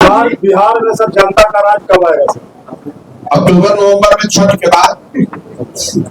बिहार में सर जनता का राज कब आएगा सर? अक्टूबर नवंबर में छठ के बाद।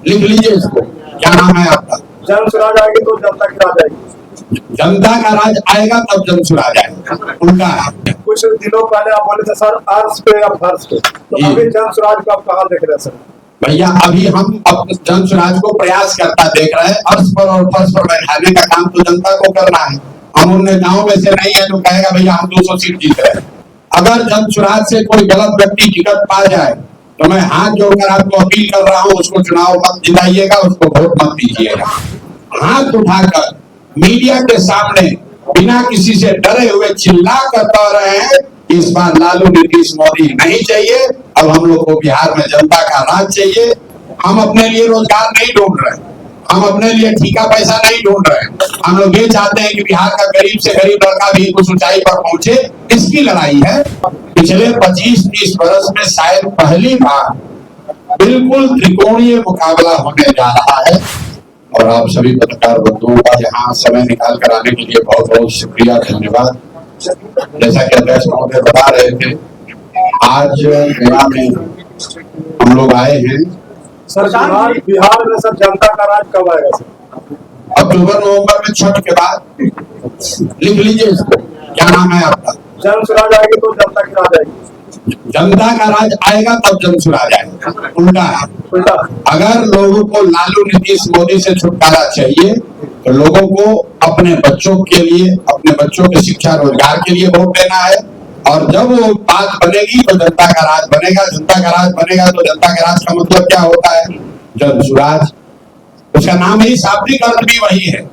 लिख लीजिए इसको। क्या नाम है आपका? जन स्वराज आएगी तो जनता की राज आएगी। जनता का राज आएगा तब जन स्वराज आएगा, उनका है। कुछ दिनों पहले आप बोले थे सर अर्श पे या फर्श पे, तो अभी जन स्वराज को आप कहाँ देख रहे हैं सर? भैया अभी हम जन स्वराज को प्रयास करता देख रहे हैं। अर्श पर और फर्श पर बैठाने का काम तो जनता को करना है। हम उन नेताओं में से नहीं है जो कहेगा भैया हम 200 सीट जीत रहे हैं। अगर जन स्वराज से कोई गलत व्यक्ति टिकट पा जाए तो मैं हाथ जोड़कर आपको अपील कर रहा हूँ, उसको चुनाव मत जिताइएगा, उसको वोट मत दीजिएगा। हाथ उठाकर मीडिया के सामने बिना किसी से डरे हुए चिल्ला कर कह रहे हैं इस बार लालू नीतीश मोदी नहीं चाहिए। अब हम लोग को बिहार में जनता का राज चाहिए। हम अपने लिए रोजगार नहीं ढूंढ रहे, हम अपने लिए ठीका पैसा नहीं ढूंढ रहे। हम लोग ये चाहते हैं कि बिहार का गरीब से गरीब लड़का भी कुछ ऊंचाई पर पहुंचे। इसकी लड़ाई है। पिछले 25-30 वर्ष में शायद पहली बार बिल्कुल त्रिकोणीय मुकाबला होने जा रहा है। और आप सभी पत्रकार बंधुओं का यहाँ समय निकाल कर आने के लिए बहुत बहुत शुक्रिया, धन्यवाद। जैसा कि अध्यक्ष महोदय बता रहे थे, आज गया में हम लोग आए हैं। सर बिहार में सर जनता का राज कब आएगा सर? अक्टूबर नवंबर में छठ के बाद। लिख लीजिए इसको। क्या नाम है आपका? जन स्वराज आएगी तो जनता की राज आएगी। जनता का राज आएगा तब जन स्वराज आएगा, उल्टा है। अगर लोगों को लालू नीतीश मोदी से छुटकारा चाहिए तो लोगों को अपने बच्चों के लिए, अपने बच्चों के शिक्षा रोजगार के लिए वोट देना है। और जब वो बात बनेगी तो जनता का राज बनेगा। जनता का राज बनेगा तो जनता के राज का मतलब क्या होता है? जन स्वराज। उसका नाम ही शाब्दिक अर्थ भी वही है।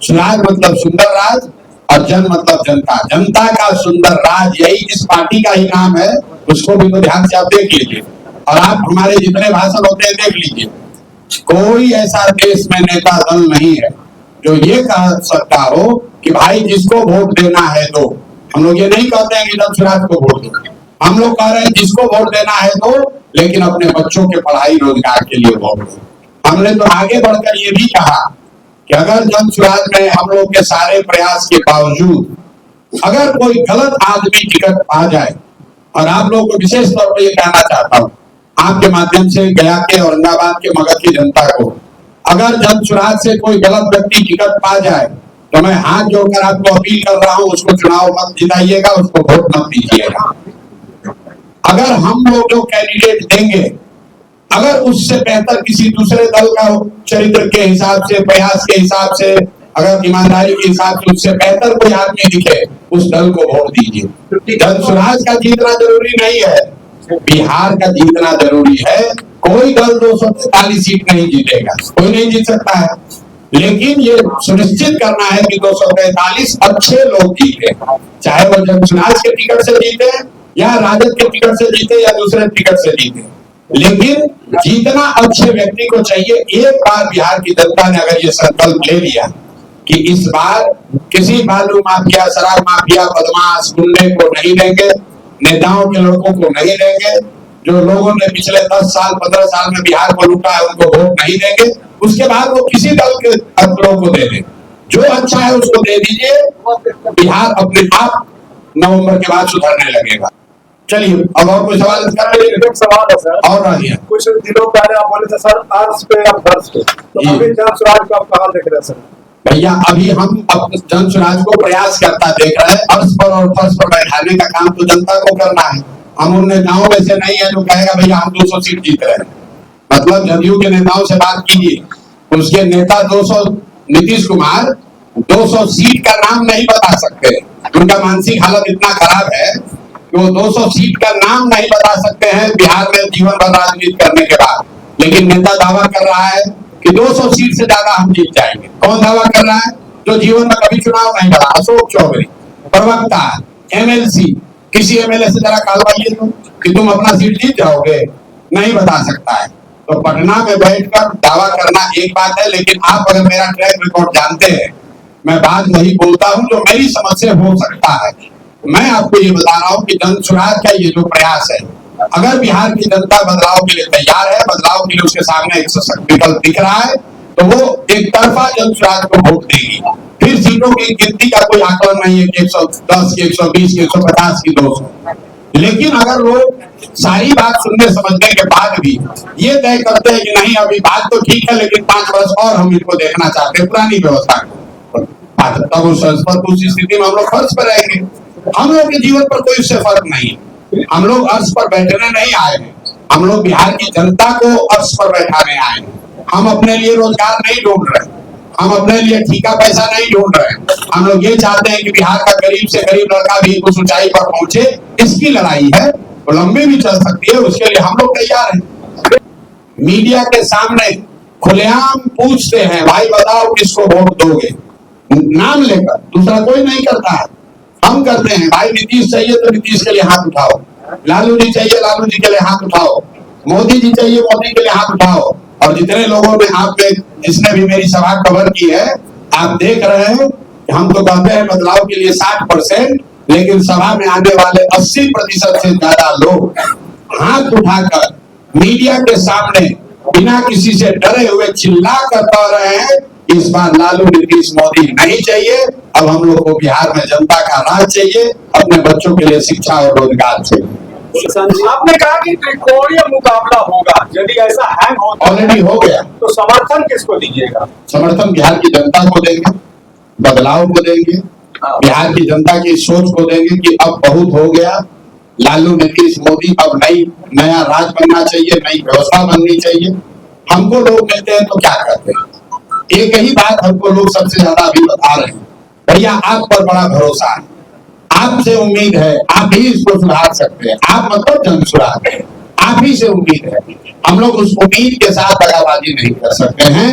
स्वराज मतलब सुंदर राज और जन मतलब जनता। जनता का सुंदर राज यही इस पार्टी का ही नाम है। उसको भी तो ध्यान से आप देख लीजिए। और आप हमारे जितने भाषण होते हैं देख लीजिए। कोई ऐसा देश में नेता दल नहीं है जो ये कह सकता हो कि भाई जिसको वोट देना है दो। हम लोग ये नहीं कहते हैं कि जन स्वराज को वोट दो। हम लोग कह रहे हैं जिसको वोट देना है दो, लेकिन अपने बच्चों के पढ़ाई रोजगार के लिए वोट दो। हमने तो आगे बढ़कर ये भी कहा कि अगर जन स्वराज में हम लोग के सारे प्रयास के बावजूद अगर कोई गलत आदमी टिकट पा जाए, और आप लोगों को विशेष तौर पर ये कहना चाहता हूँ आपके माध्यम से गया के, औरंगाबाद के, मगध की जनता को, अगर जन स्वराज से कोई गलत व्यक्ति टिकट पा जाए तो मैं हाथ जोड़कर आपको अपील कर रहा हूँ, उसको चुनाव मत जिताइएगा, उसको वोट मत दीजिएगा। अगर हम लोग जो कैंडिडेट देंगे अगर उससे बेहतर किसी दूसरे दल का चरित्र के हिसाब से, प्रयास के हिसाब से, अगर ईमानदारी के हिसाब से उससे बेहतर कोई आदमी दिखे, उस दल को वोट दीजिए। जन स्वराज का जीतना जरूरी नहीं है, बिहार का जीतना जरूरी है। कोई दल 243 सीट नहीं जीतेगा, कोई नहीं जीत सकता है, लेकिन ये सुनिश्चित करना है कि 243 अच्छे लोग जीते, चाहे वो जन स्वराज के टिकट से जीते या राजद के टिकट से जीते या दूसरे टिकट से जीते, लेकिन जीतना अच्छे व्यक्ति को चाहिए। एक बार बिहार की जनता ने अगर ये संकल्प ले लिया कि इस बार किसी बालू माफिया, शराब माफिया, बदमाश, गुंडे को नहीं देंगे, नेताओं के लड़कों को नहीं देंगे, जो लोगों ने पिछले 10 साल 15 साल में बिहार को लूटा है उनको वोट नहीं देंगे, उसके बाद वो किसी दल के लोगों को दे दें, जो अच्छा है उसको दे दीजिए। बिहार अपने आप नवंबर के बाद सुधरने लगेगा। चलिए अब और कोई सवाल एक सवाल है सर। और रहिए। कुछ दिनों पहले आप बोले थे सर अर्श पे या फर्श पे, तो अभी जन स्वराज को आप कहाँ देख रहे हैं सर? भैया अभी हम जन स्वराज को प्रयास करता देख रहे हैं। अर्श पर और फर्श पर बैठाने का काम तो जनता को करना है। हम उन नेताओं में से नहीं है जो कहेगा भैया हम 200 सीट जीत रहे हैं। मतलब जदयू के नेताओं से बात कीजिए, उसके नेता 200, नीतीश कुमार 200 सीट का नाम नहीं बता सकते। उनका मानसिक हालत इतना खराब है कि वो 200 सीट का नाम नहीं बता सकते हैं बिहार में जीवन भर राजनीति करने के बाद। लेकिन नेता दावा कर रहा है कि 200 सीट से ज्यादा हम जीत जाएंगे। कौन दावा कर रहा है? जो जीवन में कभी चुनाव नहीं लड़ा, अशोक चौधरी, प्रवक्ता, एमएलसी। किसी एमएलए से जरा कहलवाइए तुम कि तुम अपना सीट जीत जाओगे, नहीं बता सकता है। तो पटना में बैठकर दावा करना एक बात है, लेकिन आप अगर मेरा ट्रैक रिकॉर्ड जानते हैं, मैं बात वही बोलता हूँ जो मेरी समझ से हो सकता है। मैं आपको ये बता रहा हूँ कि जन स्वराज का ये जो प्रयास है, अगर बिहार की जनता बदलाव के लिए तैयार है, बदलाव के लिए उसके सामने एक सशक्त विकल्प दिख रहा है, तो वो एक तरफा जन स्वराज को वोट देगी। फिर सीटों की गिनती का कोई आकलन नहीं है कि 110 की, 120 की, 150 की, 200। लेकिन अगर लोग सारी बात सुनने समझने के बाद भी ये तय करते हैं कि नहीं अभी बात तो ठीक है लेकिन 5 वर्ष और हम इनको देखना चाहते हैं पुरानी व्यवस्था को, तब उस स्थिति में हम लोग फर्श पर रहेंगे। हम लोग के जीवन पर कोई उससे फर्क नहीं है। हम लोग अर्श पर बैठने नहीं आए हैं, हम लोग बिहार की जनता को अर्श पर बैठाने आए हैं। हम अपने लिए रोजगार नहीं ढूंढ रहे, हम अपने लिए ठीका पैसा नहीं ढूंढ रहे। हम लोग ये चाहते हैं कि बिहार का गरीब से गरीब लड़का भी उस ऊंचाई पर पहुंचे। इसकी लड़ाई है, वो लंबी भी चल सकती है, उसके लिए हम लोग तैयार हैं। मीडिया के सामने खुलेआम पूछते हैं भाई बताओ किसको वोट दोगे, नाम लेकर, दूसरा कोई नहीं करता है, हम करते हैं। भाई नीतीश चाहिए तो नीतीश के लिए हाथ उठाओ, लालू जी चाहिए लालू जी के लिए हाथ उठाओ, मोदी जी चाहिए मोदी के लिए हाथ उठाओ। और जितने लोगों ने आप में जिसने भी मेरी सभा कवर की है, आप देख रहे हैं कि हम तो कहते हैं बदलाव के लिए 60%, लेकिन सभा में आने वाले 80% से ज्यादा लोग हाथ उठाकर मीडिया के सामने बिना किसी से डरे हुए चिल्ला कर कह रहे हैं इस बार लालू नीतीश मोदी नहीं चाहिए, अब हम लोग को बिहार में जनता का राज चाहिए, अपने बच्चों के लिए शिक्षा और रोजगार चाहिए। आपने कहा कि त्रिकोणीय मुकाबला होगा, यदि ऐसा हैंग हो ऑलरेडी हो गया तो समर्थन किसको दीजिएगा? समर्थन बिहार की जनता को देंगे, बदलाव को देंगे, बिहार की जनता की सोच को देंगे कि अब बहुत हो गया, लालू नीतीश मोदी, अब नया राज बनना चाहिए, नई व्यवस्था बननी चाहिए। हमको लोग मिलते हैं तो क्या करते हैं, एक ही बात हमको लोग सबसे ज्यादा अभी बता रहे हैं, भैया आप पर बड़ा भरोसा है, आपसे उम्मीद है, आप ही इसको सुधार सकते हैं, आप मतलब जन सुधार है, आप ही से उम्मीद है। हम लोग उस उम्मीद के साथ दगाबाजी नहीं कर सकते हैं,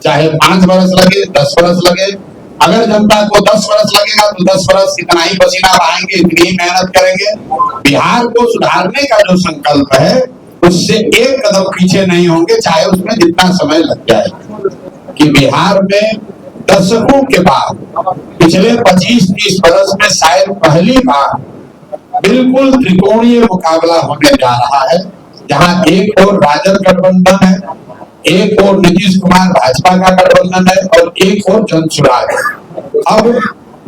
चाहे 5 वर्ष लगे 10 वर्ष लगे। अगर जनता को 10 वर्ष लगेगा तो 10 वर्ष इतना ही पसीना बहाएंगे, इतनी ही मेहनत करेंगे। बिहार को सुधारने का जो संकल्प है उससे एक कदम पीछे नहीं होंगे, चाहे उसमें जितना समय लग जाए। कि बिहार में दशकों के बाद पिछले 25-30 वर्ष में शायद पहली बार बिल्कुल त्रिकोणीय मुकाबला होने जा रहा है, जहां एक और राजद गठबंधन है, एक और नीतीश कुमार भाजपा का गठबंधन है और एक और जनसुराज है। अब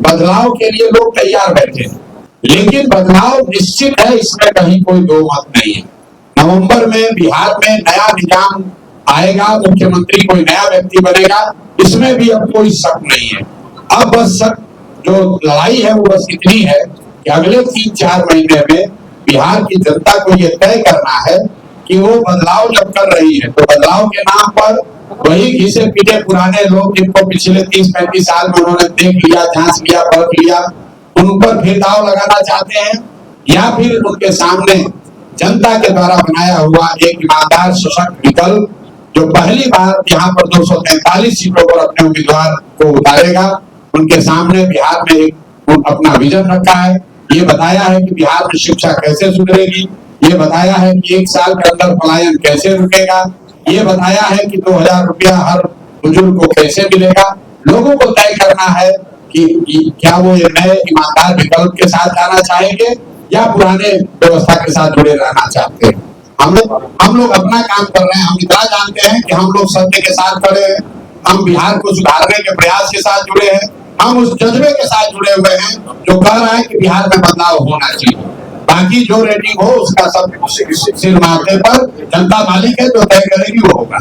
बदलाव के लिए लोग तैयार बैठे हैं, लेकिन बदलाव निश्चित है, इसमें कहीं कोई दो मत नहीं है। नवंबर में बिहार में नया निजाम आएगा, मुख्यमंत्री कोई नया व्यक्ति बनेगा, इसमें भी अब कोई शक नहीं है। अब बस जो लड़ाई है वो बस इतनी है कि अगले 3-4 महीने में बिहार की जनता को ये तय करना है कि वो बदलाव जब कर रही है तो बदलाव के नाम पर वही घिसे पीटे पुराने लोग जिनको पिछले 30-35 साल में उन्होंने देख लिया, जांच लिया, परख लिया, उन पर फिर दाव लगाना चाहते हैं, या फिर उनके सामने जनता के द्वारा बनाया हुआ एक ईमानदार सशक्त विकल्प जो पहली बार यहाँ पर 243 सीटों पर अपने उम्मीदवार को उतारेगा। उनके सामने बिहार में एक अपना विजन रखा है, ये बताया है कि बिहार में शिक्षा कैसे सुधरेगी, ये बताया है कि 1 साल के अंदर पलायन कैसे रुकेगा, ये बताया है कि 2000 रुपया हर बुजुर्ग को कैसे मिलेगा। लोगों को तय करना है कि क्या वो ये नए ईमानदार विकल्प के साथ जाना चाहेंगे या पुराने व्यवस्था के साथ जुड़े रहना चाहते हैं। हम लोग अपना काम कर रहे हैं, हम इतना जानते हैं कि हम लोग सत्य के साथ खड़े हैं, हम बिहार को सुधारने के प्रयास के साथ जुड़े हैं, हम उस जज्बे के साथ जुड़े हुए हैं जो कह रहा है कि बिहार में बदलाव होना चाहिए। बाकी जो रेटिंग हो उसका सब सिर माथे पर जनता मालिक है, जो तय करेगी वो होगा।